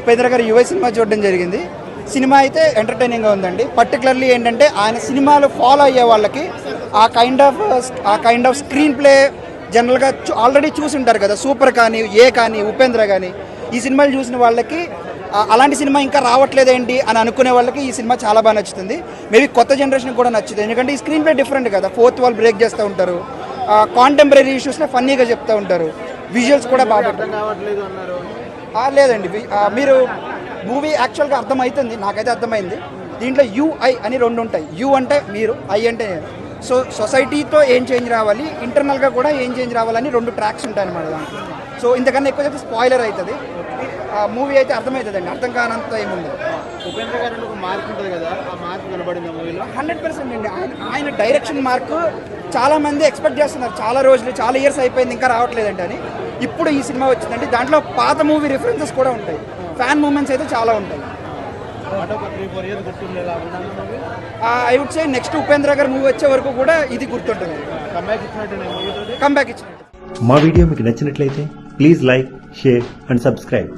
ఉపేంద్ర గారు యువ సినిమా చూడడం జరిగింది. సినిమా అయితే ఎంటర్టైనింగ్గా ఉందండి. పర్టికులర్లీ ఏంటంటే ఆయన సినిమాలు ఫాలో అయ్యే వాళ్ళకి ఆ కైండ్ ఆఫ్ స్క్రీన్ ప్లే జనరల్గా ఆల్రెడీ చూసి ఉంటారు కదా, సూపర్ కానీ కానీ ఉపేంద్ర కానీ ఈ సినిమాలు చూసిన వాళ్ళకి అలాంటి సినిమా ఇంకా రావట్లేదేంటి అని అనుకునే వాళ్ళకి ఈ సినిమా చాలా బాగా నచ్చుతుంది. మేబీ కొత్త జనరేషన్ కూడా నచ్చుతుంది, ఎందుకంటే ఈ స్క్రీన్ ప్లే డిఫరెంట్ కదా, ఫోర్త్ వాల్ బ్రేక్ చేస్తూ ఉంటారు, కాంటెంపరీ ఇష్యూస్ని ఫన్నీగా చెప్తూ ఉంటారు, విజువల్స్ కూడా బాగా లేదండి. మీరు మూవీ యాక్చువల్గా అర్థమవుతుంది, నాకైతే అర్థమైంది. దీంట్లో యుఐ అని రెండు ఉంటాయి. యు అంటే మీరు, ఐ అంటే నేను. సో సొసైటీతో ఏం చేంజ్ రావాలి, ఇంటర్నల్గా కూడా ఏం చేంజ్ రావాలని రెండు ట్రాక్స్ ఉంటాయి అన్నమాట దాంట్లో. సో ఇంతకన్నా ఎక్కువ చెప్తే స్పాయిలర్ అవుతుంది. మూవీ అయితే అర్థమవుతుందండి, అర్థం కానంత ఏముంది. ఉపేంద్ర గారు ఒక మార్క్ ఉంటుంది కదా, ఆ మార్క్ కనబడింది మూవీలో 100% అండి. ఆయన డైరెక్షన్ మార్క్ చాలామంది ఎక్స్పెక్ట్ చేస్తున్నారు, చాలా రోజులు చాలా ఇయర్స్ అయిపోయింది ఇంకా రావట్లేదండి అని. ఇప్పుడు ఈ సినిమా వచ్చిందండి, దాంట్లో పాత మూవీ రిఫరెన్సెస్ కూడా ఉంటాయి, ఫ్యాన్ మూమెంట్స్ అయితే చాలా ఉంటాయి. I would say next Upendra గారు మూవీ వచ్చే వరకు కూడా ఇది గుర్తుంటుంది, కంబ్యాక్ ఇచ్చినట్టు. మా వీడియో మీకు నచ్చినట్లయితే please like, share and subscribe.